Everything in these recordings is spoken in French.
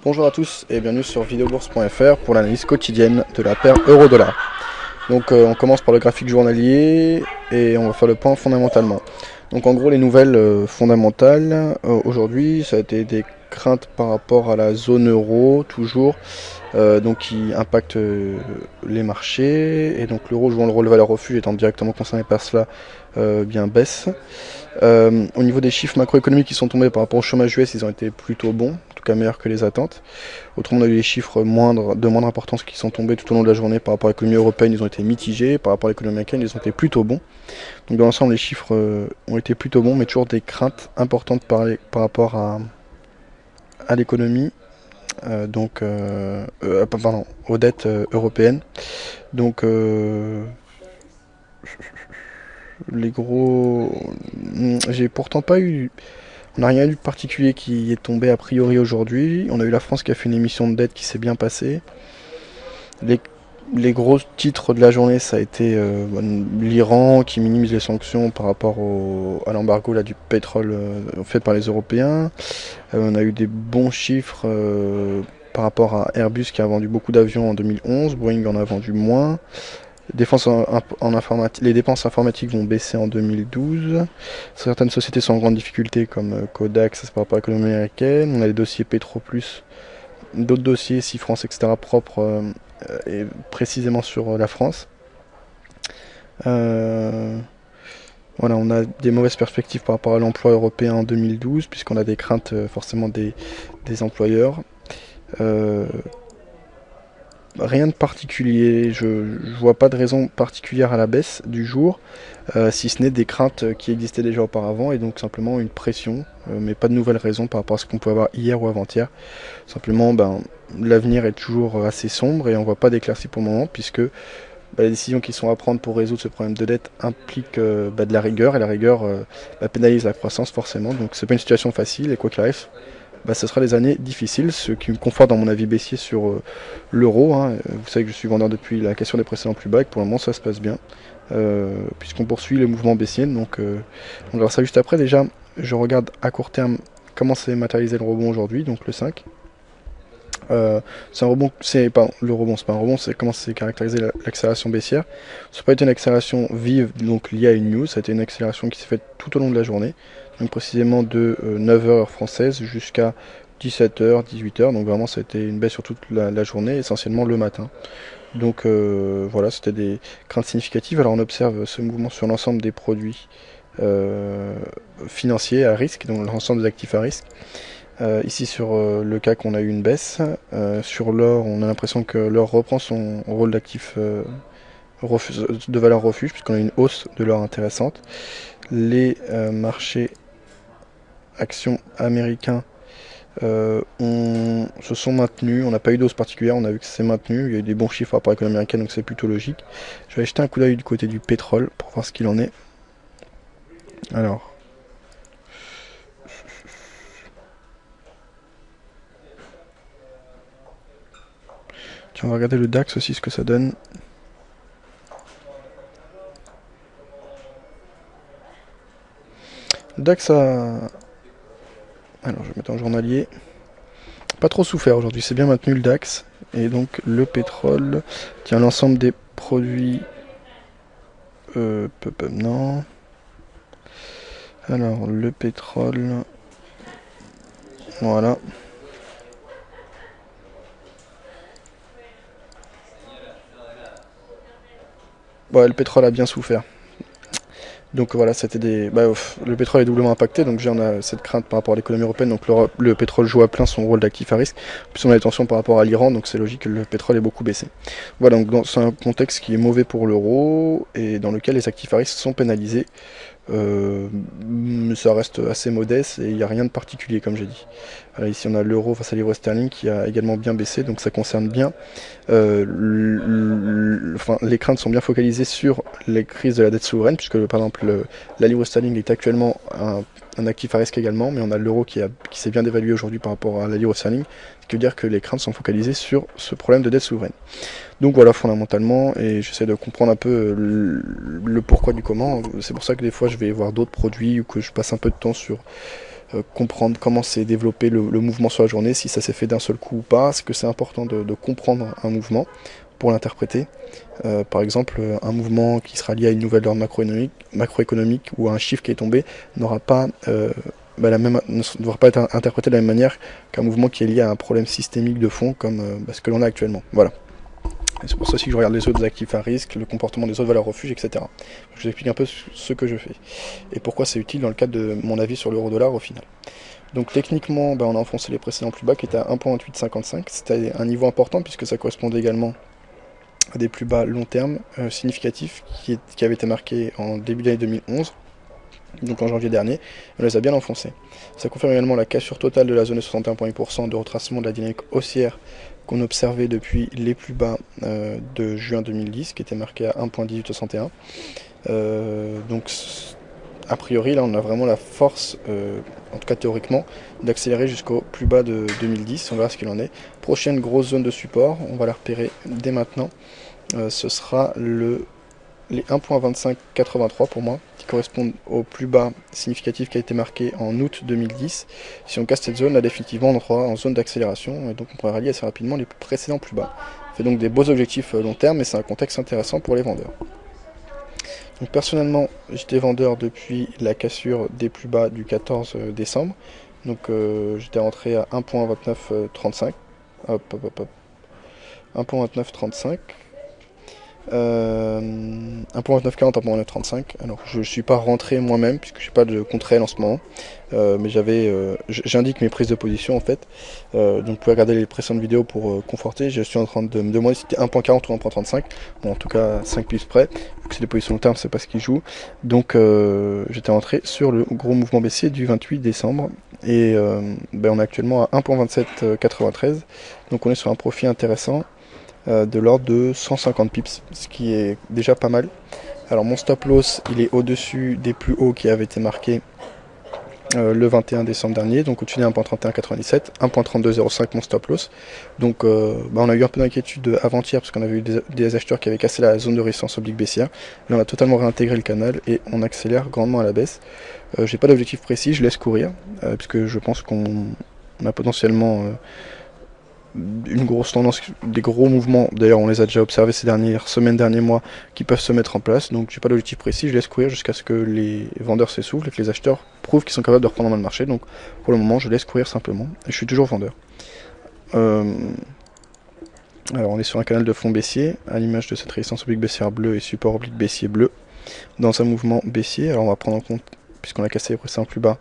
Bonjour à tous et bienvenue sur videobourse.fr pour l'analyse quotidienne de la paire euro-dollar. Donc on commence par le graphique journalier et on va faire le point fondamentalement. Donc en gros les nouvelles fondamentales aujourd'hui ça a été des craintes par rapport à la zone euro toujours donc qui impactent les marchés et donc l'euro jouant le rôle de valeur refuge étant directement concerné par cela bien baisse. Au niveau des chiffres macroéconomiques qui sont tombés par rapport au chômage US, ils ont été plutôt bons, en tout cas meilleurs que les attentes. Autrement, on a eu des chiffres de moindre importance qui sont tombés tout au long de la journée par rapport à l'économie européenne, ils ont été mitigés, par rapport à l'économie américaine, ils ont été plutôt bons. Donc dans l'ensemble, les chiffres ont été plutôt bons, mais toujours des craintes importantes par rapport à l'économie, pardon, aux dettes européennes. Donc les gros... J'ai pourtant pas eu... On n'a rien eu de particulier qui est tombé a priori aujourd'hui. On a eu la France qui a fait une émission de dette qui s'est bien passée. Les, les gros titres de la journée, ça a été l'Iran qui minimise les sanctions par rapport à l'embargo du pétrole fait par les Européens. On a eu des bons chiffres par rapport à Airbus qui a vendu beaucoup d'avions en 2011. Boeing en a vendu moins. Les dépenses informatiques vont baisser en 2012. Certaines sociétés sont en grande difficulté comme Kodak, ça c'est par rapport à l'économie américaine. On a les dossiers Petro Plus, d'autres dossiers, France, etc. propres et précisément sur la France. Voilà, on a des mauvaises perspectives par rapport à l'emploi européen en 2012 puisqu'on a des craintes forcément des employeurs. Rien de particulier, je vois pas de raison particulière à la baisse du jour, si ce n'est des craintes qui existaient déjà auparavant et donc simplement une pression, mais pas de nouvelles raisons par rapport à ce qu'on peut avoir hier ou avant-hier. Simplement, l'avenir est toujours assez sombre et on voit pas d'éclaircie pour le moment puisque les décisions qui sont à prendre pour résoudre ce problème de dette impliquent de la rigueur et la rigueur pénalise la croissance forcément, donc c'est pas une situation facile et quoi qu'il arrive, ce sera des années difficiles, ce qui me conforte dans mon avis baissier sur l'euro. Hein. Vous savez que je suis vendeur depuis la question des précédents plus bas et que pour le moment ça se passe bien, puisqu'on poursuit le mouvement baissier. Donc on verra ça juste après. Déjà, je regarde à court terme comment s'est matérialisé le rebond aujourd'hui, donc le 5. C'est un rebond, le rebond, c'est pas un rebond, c'est comment s'est caractérisé l'accélération baissière. Ça n'a pas été une accélération vive, donc liée à une news, ça a été une accélération qui s'est faite tout au long de la journée, donc précisément de 9h française jusqu'à 17h, 18h, donc vraiment ça a été une baisse sur toute la journée, essentiellement le matin. Donc voilà, c'était des craintes significatives. Alors on observe ce mouvement sur l'ensemble des produits financiers à risque, donc l'ensemble des actifs à risque. Ici sur le CAC on a eu une baisse, sur l'or on a l'impression que l'or reprend son rôle d'actif de valeur refuge puisqu'on a une hausse de l'or intéressante. Les marchés actions américains se sont maintenus, on n'a pas eu d'hausse particulière, on a vu que c'est maintenu, il y a eu des bons chiffres par rapport à l'économie américaine donc c'est plutôt logique. Je vais jeter un coup d'œil du côté du pétrole pour voir ce qu'il en est. Alors... on va regarder le DAX aussi, ce que ça donne. Le DAX a... Alors, je vais mettre en journalier. Pas trop souffert aujourd'hui, c'est bien maintenu le DAX. Et donc, le pétrole tient l'ensemble des produits... non. Alors, le pétrole... Voilà. Ouais, le pétrole a bien souffert. Donc voilà, c'était le pétrole est doublement impacté, donc on a cette crainte par rapport à l'économie européenne, donc le pétrole joue à plein son rôle d'actif à risque. Puis on a des tensions par rapport à l'Iran, donc c'est logique que le pétrole ait beaucoup baissé. Voilà, donc c'est un contexte qui est mauvais pour l'euro et dans lequel les actifs à risque sont pénalisés. Ça reste assez modeste et il n'y a rien de particulier comme j'ai dit. Voilà, ici on a l'euro face à l'euro sterling qui a également bien baissé, donc ça concerne bien. Les craintes sont bien focalisées sur les crises de la dette souveraine, puisque par exemple la livre sterling est actuellement un actif à risque également, mais on a l'euro qui s'est bien dévalué aujourd'hui par rapport à la livre sterling, ce qui veut dire que les craintes sont focalisées sur ce problème de dette souveraine. Donc voilà fondamentalement, et j'essaie de comprendre un peu le pourquoi du comment. C'est pour ça que des fois je vais voir d'autres produits ou que je passe un peu de temps sur comprendre comment s'est développé le mouvement sur la journée, si ça s'est fait d'un seul coup ou pas, est-ce que c'est important de comprendre un mouvement pour l'interpréter. Par exemple, un mouvement qui sera lié à une nouvelle ordre macroéconomique ou à un chiffre qui est tombé n'aura pas ne devra pas être interprété de la même manière qu'un mouvement qui est lié à un problème systémique de fond comme ce que l'on a actuellement. Voilà. C'est pour ça aussi que je regarde les autres actifs à risque, le comportement des autres valeurs refuge, etc. Je vous explique un peu ce que je fais et pourquoi c'est utile dans le cadre de mon avis sur l'euro-dollar au final. Donc techniquement, on a enfoncé les précédents plus bas qui étaient à 1.2855. C'était un niveau important puisque ça correspondait également à des plus bas long terme significatifs qui avaient été marqués en début d'année 2011. Donc en janvier dernier, on les a bien enfoncés. Ça confirme également la cassure totale de la zone de 61,8% de retracement de la dynamique haussière qu'on observait depuis les plus bas de juin 2010, qui était marqué à 1.1861. Donc a priori, là on a vraiment la force, en tout cas théoriquement, d'accélérer jusqu'au plus bas de 2010, on verra ce qu'il en est. Prochaine grosse zone de support, on va la repérer dès maintenant, ce sera les 1.2583 pour moi, qui correspondent au plus bas significatif qui a été marqué en août 2010. Si on casse cette zone, là définitivement on entrera en zone d'accélération, et donc on pourra rallier assez rapidement les précédents plus bas. Ça fait donc des beaux objectifs long terme, et c'est un contexte intéressant pour les vendeurs. Donc personnellement, j'étais vendeur depuis la cassure des plus bas du 14 décembre. Donc j'étais rentré à 1.2935. Hop, hop, hop, hop. 1.2935. 1.2940, 1.935. Alors je ne suis pas rentré moi-même puisque je n'ai pas de contre-elle en ce moment, mais j'indique mes prises de position en fait. Donc vous pouvez regarder les précédentes vidéos pour conforter. Je suis en train de me demander si c'était 1.40 ou 1.35. Bon, en tout cas 5 pips près. Vu que c'est des positions long terme, c'est pas ce qui joue. Donc j'étais rentré sur le gros mouvement baissier du 28 décembre et on est actuellement à 1.2793. Donc on est sur un profit intéressant de l'ordre de 150 pips, ce qui est déjà pas mal. Alors mon stop loss, il est au-dessus des plus hauts qui avaient été marqués le 21 décembre dernier, donc au-dessus des 1.3197, 1.3205 mon stop loss. Donc on a eu un peu d'inquiétude avant-hier parce qu'on avait eu des acheteurs qui avaient cassé la zone de résistance oblique baissière. Là on a totalement réintégré le canal et on accélère grandement à la baisse. J'ai pas d'objectif précis, je laisse courir, puisque je pense qu'on a potentiellement une grosse tendance, des gros mouvements, d'ailleurs on les a déjà observés ces dernières semaines, derniers mois, qui peuvent se mettre en place, donc j'ai pas d'objectif précis, je laisse courir jusqu'à ce que les vendeurs s'essoufflent et que les acheteurs prouvent qu'ils sont capables de reprendre en main le marché, donc pour le moment je laisse courir simplement, et je suis toujours vendeur. Alors on est sur un canal de fond baissier, à l'image de cette résistance oblique baissière bleue et support oblique baissier bleu, dans un mouvement baissier. Alors on va prendre en compte, puisqu'on a cassé les précédents plus bas,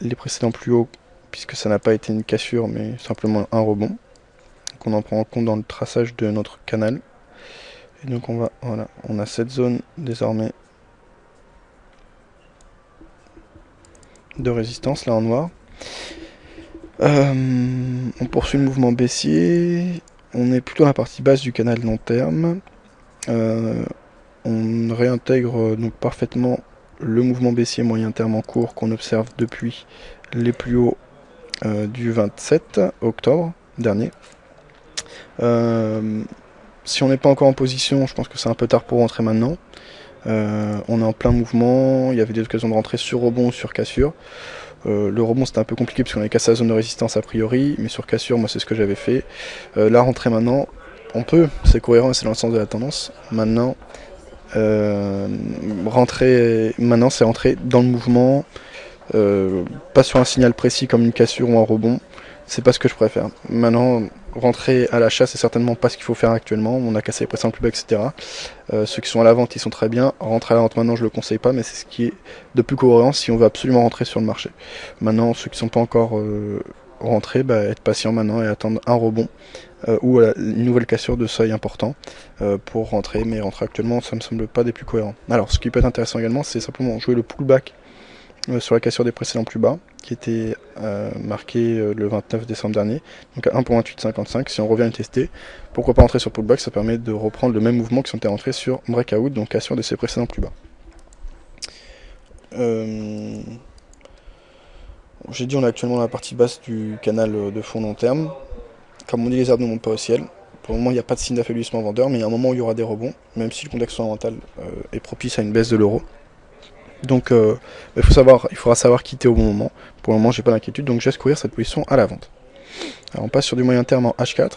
les précédents plus hauts, puisque ça n'a pas été une cassure mais simplement un rebond. Donc on en prend en compte dans le traçage de notre canal. Et donc on a cette zone désormais de résistance là en noir. On poursuit le mouvement baissier. On est plutôt à la partie basse du canal long terme. On réintègre donc parfaitement le mouvement baissier moyen terme en cours qu'on observe depuis les plus hauts du 27 octobre dernier. Si on n'est pas encore en position, je pense que c'est un peu tard pour rentrer maintenant. On est en plein mouvement, il y avait des occasions de rentrer sur rebond ou sur cassure. Le rebond c'était un peu compliqué parce qu'on avait cassé la zone de résistance a priori, mais sur cassure moi c'est ce que j'avais fait. Là rentrer maintenant, on peut, c'est cohérent et c'est dans le sens de la tendance. Maintenant, rentrer maintenant c'est rentrer dans le mouvement, pas sur un signal précis comme une cassure ou un rebond. C'est pas ce que je préfère. Maintenant, rentrer à l'achat, c'est certainement pas ce qu'il faut faire actuellement. On a cassé les précédents plus bas, etc. Ceux qui sont à la vente, ils sont très bien. Rentrer à la vente maintenant, je le conseille pas, mais c'est ce qui est de plus cohérent si on veut absolument rentrer sur le marché. Maintenant, ceux qui sont pas encore rentrés, être patient maintenant et attendre un rebond ou une nouvelle cassure de seuil important pour rentrer. Mais rentrer actuellement, ça me semble pas des plus cohérents. Alors, ce qui peut être intéressant également, c'est simplement jouer le pullback sur la cassure des précédents plus bas, qui était marqué le 29 décembre dernier, donc à 1.2855. Si on revient le tester, pourquoi pas rentrer sur pullback, ça permet de reprendre le même mouvement que si on était rentré sur breakout, donc cassure de ses précédents plus bas. J'ai dit on est actuellement dans la partie basse du canal de fond long terme. Comme on dit, les arbres ne montent pas au ciel. Pour le moment, il n'y a pas de signe d'affaiblissement vendeur, mais il y a un moment où il y aura des rebonds, même si le contexte fondamental est propice à une baisse de l'euro. Donc il faudra savoir quitter au bon moment. Pour le moment j'ai pas d'inquiétude, donc je laisse courir cette position à la vente. Alors on passe sur du moyen terme en H4.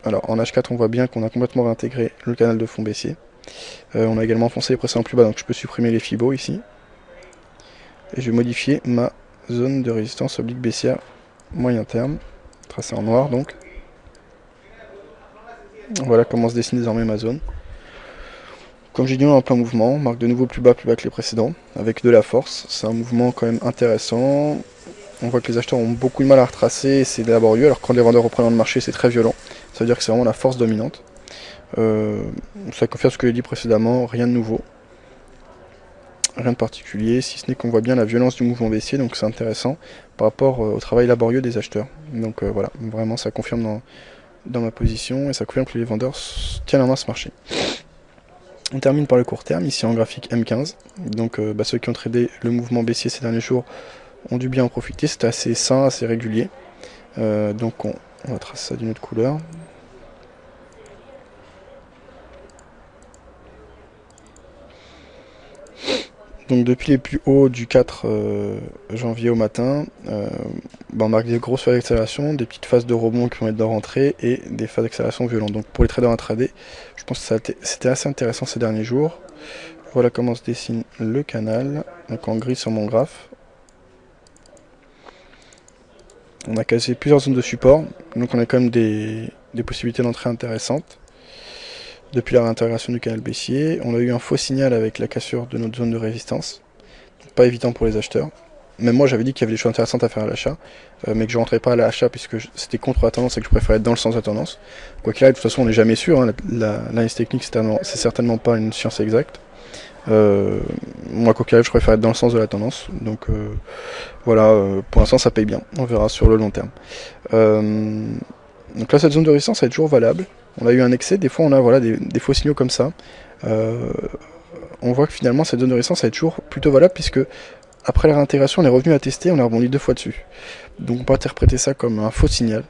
Alors en H4 on voit bien qu'on a complètement réintégré le canal de fond baissier. On a également enfoncé les précédents plus bas, donc je peux supprimer les fibos ici. Et je vais modifier ma zone de résistance oblique baissière moyen terme, tracé en noir donc. Voilà comment se dessine désormais ma zone. Comme j'ai dit, on est en plein mouvement, on marque de nouveau plus bas que les précédents, avec de la force. C'est un mouvement quand même intéressant. On voit que les acheteurs ont beaucoup de mal à retracer, c'est laborieux, alors que quand les vendeurs reprennent le marché, c'est très violent. Ça veut dire que c'est vraiment la force dominante. Ça confirme ce que j'ai dit précédemment, rien de nouveau. Rien de particulier, si ce n'est qu'on voit bien la violence du mouvement baissier, donc c'est intéressant par rapport au travail laborieux des acheteurs. Donc voilà, vraiment ça confirme dans ma position, et ça confirme que les vendeurs tiennent en main ce marché. On termine par le court terme, ici en graphique M15. Donc ceux qui ont tradé le mouvement baissier ces derniers jours ont dû bien en profiter, c'était assez sain, assez régulier. Donc on va tracer ça d'une autre couleur. Donc depuis les plus hauts du 4 janvier au matin, on marque des grosses phases d'accélération, des petites phases de rebond qui vont être de rentrée et des phases d'accélération violentes. Donc pour les traders intraday, je pense que c'était assez intéressant ces derniers jours. Voilà comment se dessine le canal, donc en gris sur mon graphe. On a cassé plusieurs zones de support, donc on a quand même des possibilités d'entrée intéressantes. Depuis la réintégration du canal baissier, on a eu un faux signal avec la cassure de notre zone de résistance. Pas évident pour les acheteurs. Même moi j'avais dit qu'il y avait des choses intéressantes à faire à l'achat, mais que je rentrais pas à l'achat puisque c'était contre la tendance et que je préférais être dans le sens de la tendance. Quoi qu'il arrive, de toute façon on n'est jamais sûr, hein. L'analyse technique c'est certainement pas une science exacte. Moi quoi qu'il arrive je préfère être dans le sens de la tendance. Donc voilà, pour l'instant ça paye bien, on verra sur le long terme. Donc là cette zone de résistance elle est toujours valable. On a eu un excès, des fois on a voilà, des faux signaux comme ça. On voit que finalement cette zone de résistance elle est toujours plutôt valable puisque après la réintégration on est revenu à tester, on a rebondi 2 fois dessus. Donc on peut interpréter ça comme un faux signal,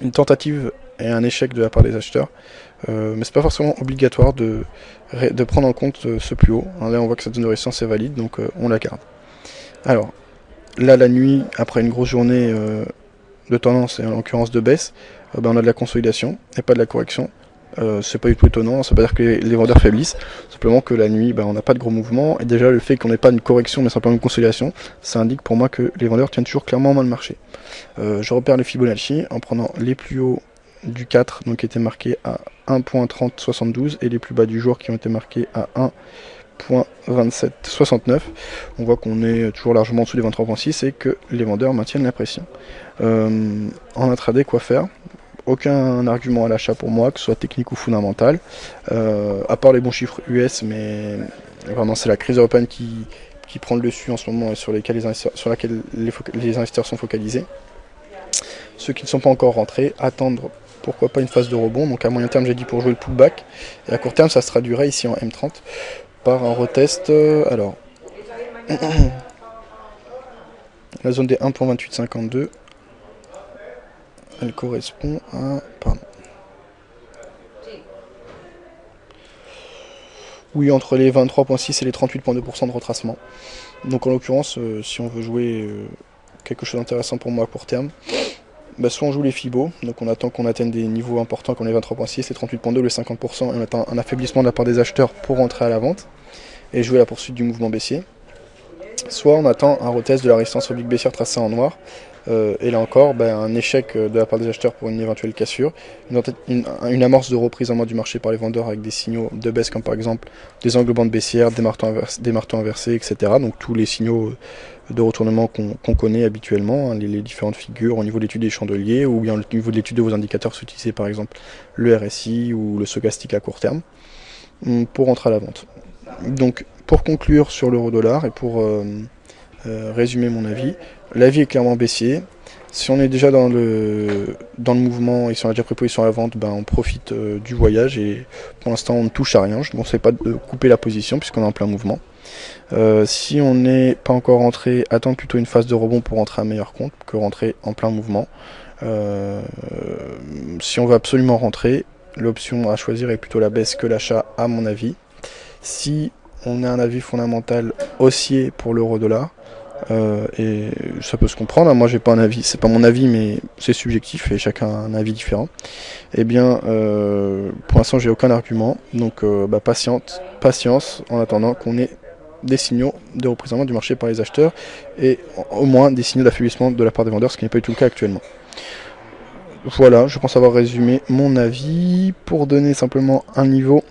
une tentative et un échec de la part des acheteurs. Mais c'est pas forcément obligatoire de prendre en compte ce plus haut. Là on voit que cette zone de résistance est valide, donc on la garde. Alors là la nuit, après une grosse journée de tendance et en l'occurrence de baisse, on a de la consolidation et pas de la correction. C'est pas du tout étonnant, ça veut pas dire que les vendeurs faiblissent, simplement que la nuit on n'a pas de gros mouvements, et déjà le fait qu'on n'ait pas une correction mais simplement une consolidation, ça indique pour moi que les vendeurs tiennent toujours clairement en main le marché. Je repère les Fibonacci en prenant les plus hauts du 4, donc qui étaient marqués à 1.3072, et les plus bas du jour qui ont été marqués à 1.2769. On voit qu'on est toujours largement en dessous des 23.6 et que les vendeurs maintiennent la pression. En intraday, quoi faire? Aucun argument à l'achat pour moi, que ce soit technique ou fondamental, à part les bons chiffres US, mais vraiment c'est la crise européenne qui prend le dessus en ce moment et sur laquelle les investisseurs sont focalisés. Ceux qui ne sont pas encore rentrés, attendre pourquoi pas une phase de rebond. Donc à moyen terme j'ai dit pour jouer le pullback, et à court terme ça se traduirait ici en M30 par un retest. Alors la zone des 1.2852, elle correspond à... Pardon. Oui, entre les 23.6 et les 38.2% de retracement. Donc en l'occurrence, si on veut jouer quelque chose d'intéressant pour moi à court terme, soit on joue les Fibos, donc on attend qu'on atteigne des niveaux importants comme les 23.6, les 38.2, les 50%, et on attend un affaiblissement de la part des acheteurs pour rentrer à la vente et jouer la poursuite du mouvement baissier. Soit on attend un retest de la résistance oblique baissière tracée en noir, et là encore un échec de la part des acheteurs pour une éventuelle cassure, une amorce de reprise en main du marché par les vendeurs avec des signaux de baisse comme par exemple des angles bandes baissières, des marteaux inversés, etc. Donc tous les signaux de retournement qu'on connaît habituellement, hein, les différentes figures au niveau de l'étude des chandeliers ou bien au niveau de l'étude de vos indicateurs utilisés par exemple le RSI ou le stochastique à court terme pour entrer à la vente. Donc pour conclure sur l'euro-dollar et pour résumer mon avis, l'avis est clairement baissier. Si on est déjà dans le mouvement et si on a déjà pris position à la vente, on profite du voyage, et pour l'instant on ne touche à rien. Je ne conseille pas de couper la position puisqu'on est en plein mouvement. Si on n'est pas encore rentré, attendre plutôt une phase de rebond pour rentrer à meilleur compte que rentrer en plein mouvement. Si on veut absolument rentrer, l'option à choisir est plutôt la baisse que l'achat à mon avis. Si on a un avis fondamental haussier pour l'euro-dollar. Et ça peut se comprendre, hein. Moi j'ai pas un avis, c'est pas mon avis, mais c'est subjectif et chacun a un avis différent. Eh bien, pour l'instant j'ai aucun argument, donc patience en attendant qu'on ait des signaux de représentement du marché par les acheteurs et au moins des signaux d'affaiblissement de la part des vendeurs, ce qui n'est pas du tout le cas actuellement. Voilà, je pense avoir résumé mon avis. Pour donner simplement un niveau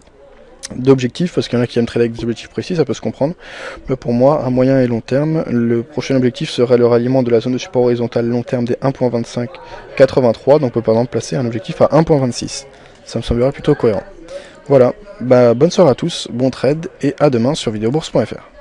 d'objectifs, parce qu'il y en a qui aiment trader avec des objectifs précis, ça peut se comprendre. Mais pour moi, à moyen et long terme, le prochain objectif serait le ralliement de la zone de support horizontale long terme des 1.2583, donc on peut par exemple placer un objectif à 1.26. Ça me semblerait plutôt cohérent. Voilà, bonne soirée à tous, bon trade, et à demain sur videobourse.fr.